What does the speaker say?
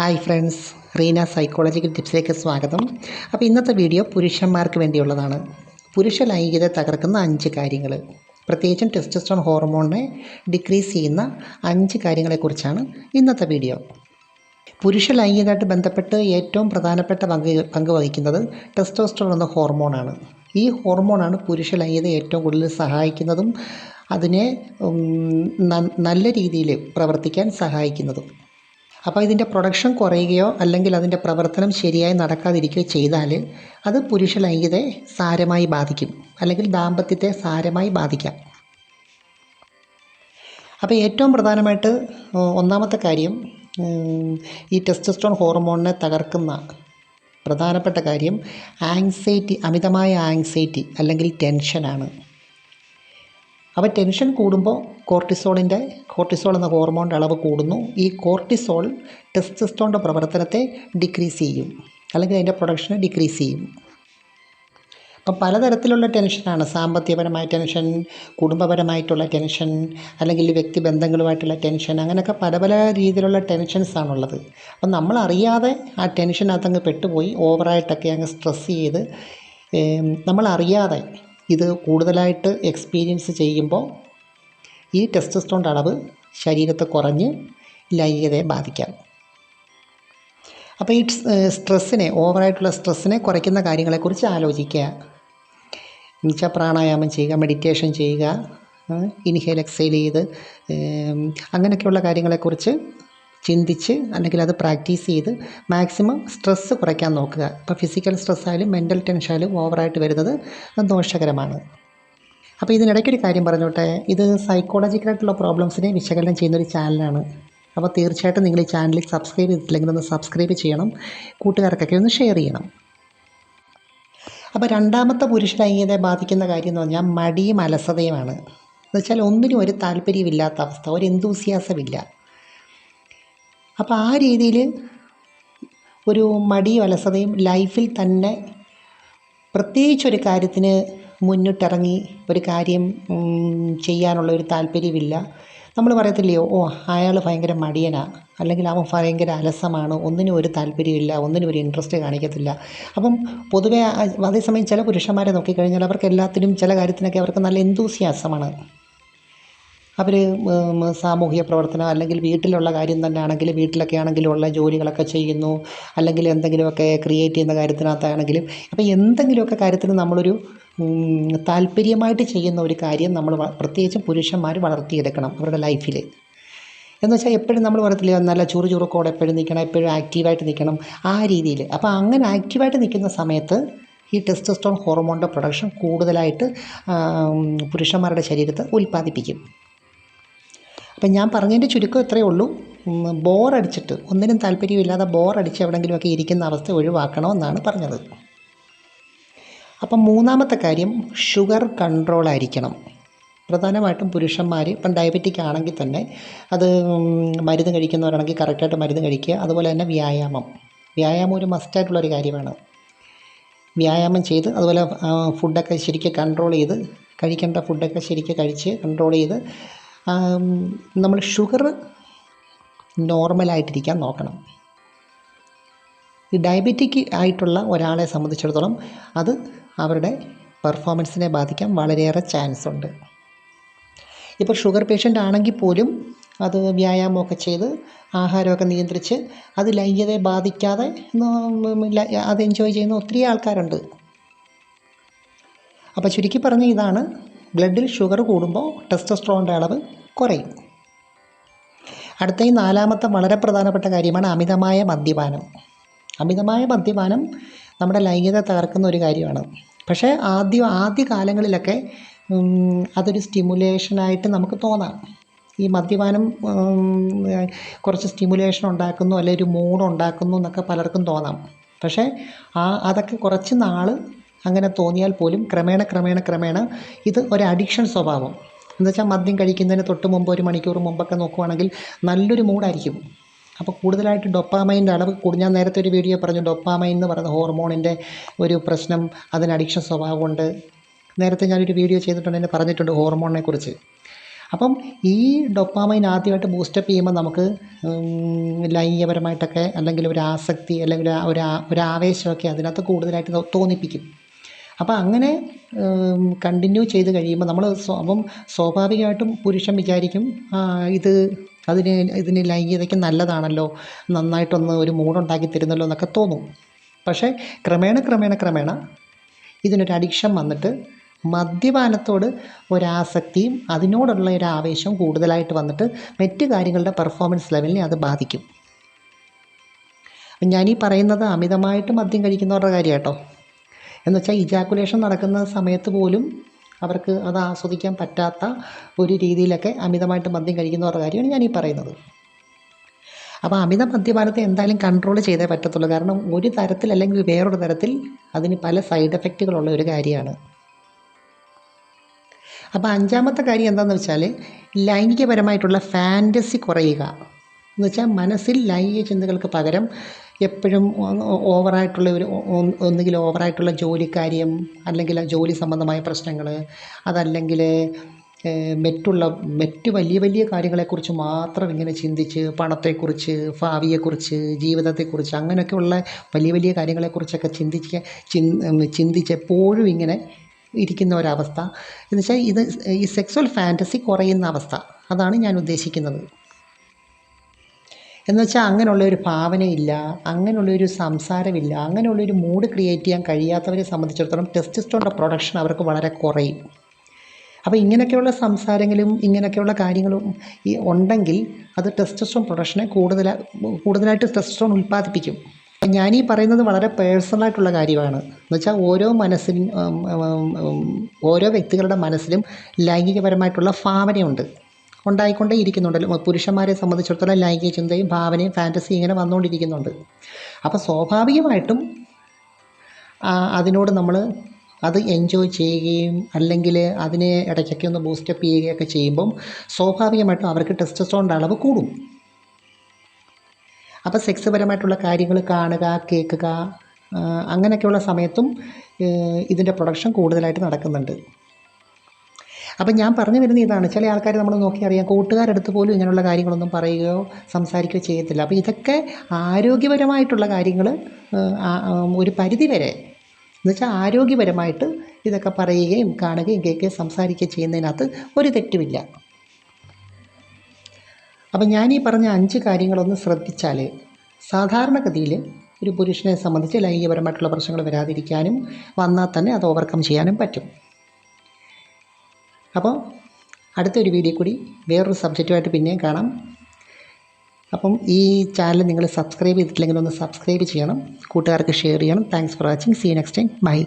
Hi friends, Reena psychological ടിപ്സിലേക്ക് സ്വാഗതം. അപ്പോൾ ഇന്നത്തെ വീഡിയോ പുരുഷന്മാർക്ക് വേണ്ടിയുള്ളതാണ്. പുരുഷ ലൈംഗികത തകർക്കുന്ന 5 കാര്യങ്ങൾ, പ്രത്യേകിച്ചും ടെസ്റ്റോസ്റ്ററോൺ ഹോർമോണിനെ ഡിക്രീസ് ചെയ്യുന്ന 5 കാര്യങ്ങളെക്കുറിച്ചാണ് ഇന്നത്തെ വീഡിയോ. പുരുഷ ലൈംഗികമായിട്ട് ബന്ധപ്പെട്ട് ഏറ്റവും പ്രധാനപ്പെട്ട പങ്ക് വഹിക്കുന്നത് ടെസ്റ്റോസ്റ്ററോൺ എന്ന ഹോർമോണാണ്. ഈ ഹോർമോണാണ് പുരുഷ ലൈംഗികത ഏറ്റവും കൂടുതൽ സഹായിക്കുന്നതും അതിനെ നല്ല രീതിയിൽ പ്രവർത്തിക്കാൻ സഹായിക്കുന്നതും. അപ്പോൾ ഇതിൻ്റെ പ്രൊഡക്ഷൻ കുറയുകയോ അല്ലെങ്കിൽ അതിൻ്റെ പ്രവർത്തനം ശരിയായി നടക്കാതിരിക്കുകയോ ചെയ്താൽ അത് പുരുഷ ലൈംഗികതയെ സാരമായി ബാധിക്കും, അല്ലെങ്കിൽ ദാമ്പത്യത്തെ സാരമായി ബാധിക്കാം. അപ്പോൾ ഏറ്റവും പ്രധാനമായിട്ട് ഒന്നാമത്തെ കാര്യം, ഈ ടെസ്റ്റോസ്റ്ററോൺ ഹോർമോണിനെ തകർക്കുന്ന പ്രധാനപ്പെട്ട കാര്യം ആങ്സൈറ്റി, അമിതമായ ആങ്സൈറ്റി അല്ലെങ്കിൽ ടെൻഷനാണ്. അപ്പോൾ ടെൻഷൻ കൂടുമ്പോൾ കോർട്ടിസോൾ എന്ന ഹോർമോണിൻ്റെ അളവ് കൂടുന്നു. ഈ കോർട്ടിസോൾ ടെസ്റ്റോസ്റ്ററോണിൻ്റെ പ്രവർത്തനത്തെ ഡിക്രീസ് ചെയ്യും, അല്ലെങ്കിൽ അതിൻ്റെ പ്രൊഡക്ഷനെ ഡിക്രീസ് ചെയ്യും. അപ്പം പലതരത്തിലുള്ള ടെൻഷനാണ്. സാമ്പത്തികപരമായ ടെൻഷൻ, കുടുംബപരമായിട്ടുള്ള ടെൻഷൻ, അല്ലെങ്കിൽ വ്യക്തിബന്ധങ്ങളുമായിട്ടുള്ള ടെൻഷൻ, അങ്ങനെയൊക്കെ പല പല രീതിയിലുള്ള ടെൻഷൻസാണുള്ളത്. അപ്പം നമ്മളറിയാതെ ആ ടെൻഷനകത്തങ്ങ് പെട്ടുപോയി ഓവറായിട്ടൊക്കെ അങ്ങ് സ്ട്രെസ് ചെയ്ത് നമ്മളറിയാതെ ഇത് കൂടുതലായിട്ട് എക്സ്പീരിയൻസ് ചെയ്യുമ്പോൾ ഈ ടെസ്റ്റോസ്റ്ററോണിൻ്റെ അളവ് ശരീരത്തെ കുറഞ്ഞ് ലൈംഗികതയെ ബാധിക്കാം. അപ്പോൾ ഈ ഓവറായിട്ടുള്ള സ്ട്രെസ്സിനെ കുറയ്ക്കുന്ന കാര്യങ്ങളെക്കുറിച്ച് ആലോചിക്കുക. എന്നുവെച്ചാൽ പ്രാണായാമം ചെയ്യുക, മെഡിറ്റേഷൻ ചെയ്യുക, ഇൻഹേൽ എക്സൈൽ ചെയ്ത് അങ്ങനെയൊക്കെയുള്ള കാര്യങ്ങളെക്കുറിച്ച് ചിന്തിച്ച് അല്ലെങ്കിൽ അത് പ്രാക്ടീസ് ചെയ്ത് മാക്സിമം സ്ട്രെസ്സ് കുറയ്ക്കാൻ നോക്കുക. ഇപ്പോൾ ഫിസിക്കൽ സ്ട്രെസ്സായാലും മെൻ്റൽ ടെൻഷനായാലും ഓവറായിട്ട് വരുന്നത് ദോഷകരമാണ്. അപ്പോൾ ഇതിനിടയ്ക്കൊരു കാര്യം പറഞ്ഞോട്ടെ, ഇത് സൈക്കോളജിക്കലായിട്ടുള്ള പ്രോബ്ലംസിനെ വിശകലനം ചെയ്യുന്നൊരു ചാനലാണ്. അപ്പോൾ തീർച്ചയായിട്ടും നിങ്ങൾ ഈ ചാനൽ സബ്സ്ക്രൈബ് ചെയ്തിട്ടില്ലെങ്കിൽ ഒന്ന് സബ്സ്ക്രൈബ് ചെയ്യണം, കൂട്ടുകാർക്കൊക്കെ ഒന്ന് ഷെയർ ചെയ്യണം. അപ്പോൾ രണ്ടാമത്തെ പുരുഷ ലൈംഗികതയെ ബാധിക്കുന്ന കാര്യം എന്ന് പറഞ്ഞാൽ മടിയും അലസതയുമാണ്. എന്നുവെച്ചാൽ ഒന്നിനും ഒരു താല്പര്യമില്ലാത്ത അവസ്ഥ, ഒരു എന്തൂസിയാസമില്ല. അപ്പോൾ ആ രീതിയിൽ ഒരു മടിയും അലസതയും ലൈഫിൽ തന്നെ പ്രത്യേകിച്ചൊരു കാര്യത്തിന് മുന്നിട്ടിറങ്ങി ഒരു കാര്യം ചെയ്യാനുള്ള ഒരു താല്പര്യമില്ല. നമ്മൾ പറയത്തില്ലയോ, അയാൾ ഭയങ്കര മടിയനാണ്, അല്ലെങ്കിൽ അവൻ ഭയങ്കര അലസമാണ്, ഒന്നിനും ഒരു താല്പര്യമില്ല, ഒന്നിനും ഒരു ഇൻട്രസ്റ്റ് കാണിക്കത്തില്ല. അപ്പം പൊതുവേ അതേസമയം ചില പുരുഷന്മാരെ നോക്കിക്കഴിഞ്ഞാൽ അവർക്ക് എല്ലാത്തിനും ചില കാര്യത്തിനൊക്കെ അവർക്ക് നല്ല എന്തൂസിയാസമാണ്. അവർ സാമൂഹിക പ്രവർത്തനം അല്ലെങ്കിൽ വീട്ടിലുള്ള കാര്യം തന്നെ ആണെങ്കിൽ വീട്ടിലൊക്കെ ആണെങ്കിലും ഉള്ള ജോലികളൊക്കെ ചെയ്യുന്നു, അല്ലെങ്കിൽ എന്തെങ്കിലുമൊക്കെ ക്രിയേറ്റ് ചെയ്യുന്ന കാര്യത്തിനകത്താണെങ്കിലും, അപ്പോൾ എന്തെങ്കിലുമൊക്കെ കാര്യത്തിന് നമ്മളൊരു താല്പര്യമായിട്ട് ചെയ്യുന്ന ഒരു കാര്യം നമ്മൾ പ്രത്യേകിച്ചും പുരുഷന്മാർ വളർത്തിയെടുക്കണം അവരുടെ ലൈഫിൽ. എന്ന് വെച്ചാൽ എപ്പോഴും നമ്മൾ പറയത്തില്ല, നല്ല ചുറുചുറുക്കോടെ എപ്പോഴും നിൽക്കണം, എപ്പോഴും ആക്റ്റീവായിട്ട് നിൽക്കണം, ആ രീതിയിൽ. അപ്പോൾ അങ്ങനെ ആക്റ്റീവായിട്ട് നിൽക്കുന്ന സമയത്ത് ഈ ടെസ്റ്റോസ്റ്ററോൺ ഹോർമോണിൻ്റെ പ്രൊഡക്ഷൻ കൂടുതലായിട്ട് പുരുഷന്മാരുടെ ശരീരത്തെ ഉൽപ്പാദിപ്പിക്കും. അപ്പം ഞാൻ പറഞ്ഞതിൻ്റെ ചുരുക്കം ഇത്രയേ ഉള്ളൂ. ബോറടിച്ചിട്ട്, ഒന്നിനും താല്പര്യമില്ലാതെ ബോറടിച്ച് എവിടെയെങ്കിലുമൊക്കെ ഇരിക്കുന്ന അവസ്ഥ ഒഴിവാക്കണമെന്നാണ് പറഞ്ഞത്. അപ്പം മൂന്നാമത്തെ കാര്യം ഷുഗർ കൺട്രോളായിരിക്കണം. പ്രധാനമായിട്ടും പുരുഷന്മാർ ഇപ്പം ഡയബറ്റിക് ആണെങ്കിൽ തന്നെ അത് മരുന്ന് കഴിക്കുന്നവരാണെങ്കിൽ കറക്റ്റായിട്ട് മരുന്ന് കഴിക്കുക. അതുപോലെ തന്നെ വ്യായാമം ഒരു മസ്റ്റായിട്ടുള്ളൊരു കാര്യമാണ്. വ്യായാമം ചെയ്ത് അതുപോലെ ഫുഡൊക്കെ ശരിക്കും കൺട്രോൾ ചെയ്ത്, കഴിക്കേണ്ട ഫുഡൊക്കെ ശരിക്കും കഴിച്ച് കൺട്രോൾ ചെയ്ത് നമ്മൾ ഷുഗർ നോർമലായിട്ടിരിക്കാൻ നോക്കണം. ഈ ഡയബറ്റിക് ആയിട്ടുള്ള ഒരാളെ സംബന്ധിച്ചിടത്തോളം അത് അവരുടെ പെർഫോമൻസിനെ ബാധിക്കാൻ വളരെയേറെ ചാൻസ് ഉണ്ട്. ഇപ്പോൾ ഷുഗർ പേഷ്യൻ്റ് ആണെങ്കിൽ പോലും അത് വ്യായാമമൊക്കെ ചെയ്ത് ആഹാരമൊക്കെ നിയന്ത്രിച്ച് അത് ലൈംഗികതയെ ബാധിക്കാതെ അത് എൻജോയ് ചെയ്യുന്ന ഒത്തിരി ആൾക്കാരുണ്ട്. അപ്പോൾ ചുരുക്കി പറഞ്ഞ ഇതാണ്, ബ്ലഡിൽ ഷുഗർ കൂടുമ്പോൾ ടെസ്റ്റോസ്റ്ററോണിൻ്റെ അളവ് കുറയും. അടുത്ത ഈ നാലാമത്തെ വളരെ പ്രധാനപ്പെട്ട കാര്യമാണ് അമിതമായ മദ്യപാനം. അമിതമായ മദ്യപാനം നമ്മുടെ ലൈംഗികത തകർക്കുന്ന ഒരു കാര്യമാണ്. പക്ഷേ ആദ്യ കാലങ്ങളിലൊക്കെ അതൊരു സ്റ്റിമുലേഷനായിട്ട് നമുക്ക് തോന്നാം. ഈ മദ്യപാനം കുറച്ച് സ്റ്റിമുലേഷൻ ഉണ്ടാക്കുന്നു, അല്ലെങ്കിൽ ഒരു മൂഡ് ഉണ്ടാക്കുന്നു എന്നൊക്കെ പലർക്കും തോന്നാം. പക്ഷേ അതൊക്കെ കുറച്ച് നാൾ അങ്ങനെ തോന്നിയാൽ പോലും ക്രമേണ ഇത് ഒരു അഡിക്ഷൻ സ്വഭാവം. എന്നുവെച്ചാൽ മദ്യം കഴിക്കുന്നതിന് തൊട്ട് മുമ്പ് 1 മണിക്കൂർ മുമ്പൊക്കെ നോക്കുവാണെങ്കിൽ നല്ലൊരു മൂഡായിരിക്കും. അപ്പോൾ കൂടുതലായിട്ട് ഡോപ്പാമൈൻ്റെ അളവ് ഞാൻ നേരത്തെ ഒരു വീഡിയോ പറഞ്ഞു, ഡോപ്പാമൈൻ എന്ന് പറയുന്ന ഹോർമോണിൻ്റെ ഒരു പ്രശ്നം, അതിന് അഡിക്ഷൻ സ്വഭാവമുണ്ട്. നേരത്തെ ഞാനൊരു വീഡിയോ ചെയ്തിട്ടുണ്ട്, പറഞ്ഞിട്ടുണ്ട് ഹോർമോണിനെ കുറിച്ച്. അപ്പം ഈ ഡൊപ്പാമൈൻ ആദ്യമായിട്ട് ബൂസ്റ്റപ്പ് ചെയ്യുമ്പോൾ നമുക്ക് ലൈംഗികപരമായിട്ടൊക്കെ അല്ലെങ്കിൽ ഒരു ആസക്തി അല്ലെങ്കിൽ ഒരു ആവേശമൊക്കെ അതിനകത്ത് കൂടുതലായിട്ട് തോന്നിപ്പിക്കും. അപ്പോൾ അങ്ങനെ കണ്ടിന്യൂ ചെയ്ത് കഴിയുമ്പോൾ നമ്മൾ അപ്പം സ്വാഭാവികമായിട്ടും പുരുഷൻ വിചാരിക്കും ഇതിന് ലൈംഗികതയ്ക്ക് നല്ലതാണല്ലോ, നന്നായിട്ടൊന്ന് ഒരു മൂഡുണ്ടാക്കി തരുന്നല്ലോ എന്നൊക്കെ തോന്നും. പക്ഷേ ക്രമേണ ഇതിനൊരു അഡിക്ഷൻ വന്നിട്ട് മദ്യപാനത്തോട് ഒരാസക്തിയും അതിനോടുള്ള ഒരു ആവേശവും കൂടുതലായിട്ട് വന്നിട്ട് മറ്റ് കാര്യങ്ങളുടെ പെർഫോമൻസ് ലെവലിനെ അത് ബാധിക്കും. ഞാനീ പറയുന്നത് അമിതമായിട്ട് മദ്യം കഴിക്കുന്നവരുടെ കാര്യം കേട്ടോ. എന്നുവെച്ചാൽ ഇജാക്കുലേഷൻ നടക്കുന്ന സമയത്ത് പോലും അവർക്ക് അത് ആസ്വദിക്കാൻ പറ്റാത്ത ഒരു രീതിയിലൊക്കെ അമിതമായിട്ട് മദ്യം കഴിക്കുന്നവരുടെ കാര്യമാണ് ഞാനീ പറയുന്നത്. അപ്പോൾ അമിത മദ്യപാനത്തെ എന്തായാലും കൺട്രോൾ ചെയ്തേ പറ്റത്തുള്ളൂ. കാരണം ഒരു തരത്തിൽ അല്ലെങ്കിൽ വേറൊരു തരത്തിൽ അതിന് പല സൈഡ് എഫക്റ്റുകളുള്ള ഒരു കാര്യമാണ്. അപ്പോൾ അഞ്ചാമത്തെ കാര്യം എന്താണെന്ന് വെച്ചാൽ ലൈംഗികപരമായിട്ടുള്ള ഫാൻറ്റസി കുറയുക. എന്ന് വെച്ചാൽ മനസ്സിൽ ലൈംഗിക ചിന്തകൾക്ക് പകരം എപ്പോഴും ഓവറായിട്ടുള്ള ഒന്നുകിൽ ഓവറായിട്ടുള്ള ജോലിക്കാര്യം, അല്ലെങ്കിൽ ജോലി സംബന്ധമായ പ്രശ്നങ്ങൾ, അതല്ലെങ്കിൽ മറ്റ് വലിയ വലിയ കാര്യങ്ങളെക്കുറിച്ച് മാത്രം ഇങ്ങനെ ചിന്തിച്ച് പണത്തെക്കുറിച്ച്, ഭാവിയെക്കുറിച്ച്, ജീവിതത്തെക്കുറിച്ച് അങ്ങനെയൊക്കെയുള്ള വലിയ വലിയ കാര്യങ്ങളെക്കുറിച്ചൊക്കെ ചിന്തിച്ച് എപ്പോഴും ഇങ്ങനെ ഇരിക്കുന്ന ഒരവസ്ഥ. എന്നുവെച്ചാൽ ഈ സെക്സ്വൽ ഫാൻറ്റസി കുറയുന്ന അവസ്ഥ, അതാണ് ഞാൻ ഉദ്ദേശിക്കുന്നത്. എന്നുവെച്ചാൽ അങ്ങനെയുള്ളൊരു ഭാവനയില്ല, അങ്ങനെയുള്ളൊരു സംസാരമില്ല, അങ്ങനെയുള്ളൊരു മൂഡ് ക്രിയേറ്റ് ചെയ്യാൻ കഴിയാത്തവരെ സംബന്ധിച്ചിടത്തോളം ടെസ്റ്റോസ്റ്ററോണിൻ്റെ പ്രൊഡക്ഷൻ അവർക്ക് വളരെ കുറയും. അപ്പോൾ ഇങ്ങനെയൊക്കെയുള്ള സംസാരങ്ങളും ഇങ്ങനെയൊക്കെയുള്ള കാര്യങ്ങളും ഉണ്ടെങ്കിൽ അത് ടെസ്റ്റോസ്റ്ററോൺ പ്രൊഡക്ഷനെ കൂടുതലായിട്ട് ടെസ്റ്റോസ്റ്ററോൺ ഉൽപ്പാദിപ്പിക്കും. ഞാനീ പറയുന്നത് വളരെ പേഴ്സണലായിട്ടുള്ള കാര്യമാണ്. എന്നുവെച്ചാൽ ഓരോ വ്യക്തികളുടെ മനസ്സിലും ലൈംഗികപരമായിട്ടുള്ള ഭാവനയുണ്ട്, ഉണ്ടായിക്കൊണ്ടേ ഇരിക്കുന്നുണ്ടല്ലോ. പുരുഷന്മാരെ സംബന്ധിച്ചിടത്തോളം ലൈംഗിക ചിന്തയും ഭാവനയും ഫാൻറ്റസിയും ഇങ്ങനെ വന്നുകൊണ്ടിരിക്കുന്നുണ്ട്. അപ്പോൾ സ്വാഭാവികമായിട്ടും അതിനോട് നമ്മൾ അത് എൻജോയ് ചെയ്യുകയും അല്ലെങ്കിൽ അതിനെ ഇടയ്ക്കൊക്കെ ഒന്ന് ബൂസ്റ്റപ്പ് ചെയ്യുകയൊക്കെ ചെയ്യുമ്പം സ്വാഭാവികമായിട്ടും അവർക്ക് ടെസ്റ്റോസ്റ്ററോണിൻ്റെ അളവ് കൂടും. അപ്പോൾ സെക്സ് പരമായിട്ടുള്ള കാര്യങ്ങൾ കാണുക, കേൾക്കുക, അങ്ങനെയൊക്കെയുള്ള സമയത്തും ഇതിൻ്റെ പ്രൊഡക്ഷൻ കൂടുതലായിട്ട് നടക്കുന്നുണ്ട്. അപ്പം ഞാൻ പറഞ്ഞു വരുന്ന ഇതാണ്, ചില ആൾക്കാർ നമ്മൾ നോക്കി അറിയാം, കൂട്ടുകാരടുത്ത് പോലും ഇങ്ങനെയുള്ള കാര്യങ്ങളൊന്നും പറയുകയോ സംസാരിക്കുകയോ ചെയ്യത്തില്ല. അപ്പോൾ ഇതൊക്കെ ആരോഗ്യപരമായിട്ടുള്ള കാര്യങ്ങൾ ഒരു പരിധി വരെ, എന്നുവെച്ചാൽ ആരോഗ്യപരമായിട്ട് ഇതൊക്കെ പറയുകയും കാണുകയും കേൾക്കുകയും സംസാരിക്കുകയും ചെയ്യുന്നതിനകത്ത് ഒരു തെറ്റുമില്ല. അപ്പം ഞാനീ പറഞ്ഞ 5 കാര്യങ്ങളൊന്ന് ശ്രദ്ധിച്ചാൽ സാധാരണഗതിയിൽ ഒരു പുരുഷനെ സംബന്ധിച്ച് ലൈംഗികപരമായിട്ടുള്ള പ്രശ്നങ്ങൾ വരാതിരിക്കാനും വന്നാൽ തന്നെ അത് ഓവർകം ചെയ്യാനും പറ്റും. അപ്പോൾ അടുത്തൊരു വീഡിയോ കൂടി വേറൊരു സബ്ജക്റ്റുമായിട്ട് പിന്നെയും കാണാം. അപ്പം ഈ ചാനൽ നിങ്ങൾ സബ്സ്ക്രൈബ് ചെയ്തിട്ടില്ലെങ്കിൽ ഒന്ന് സബ്സ്ക്രൈബ് ചെയ്യണം, കൂട്ടുകാർക്ക് ഷെയർ ചെയ്യണം. Thanks for watching. See you next time. By.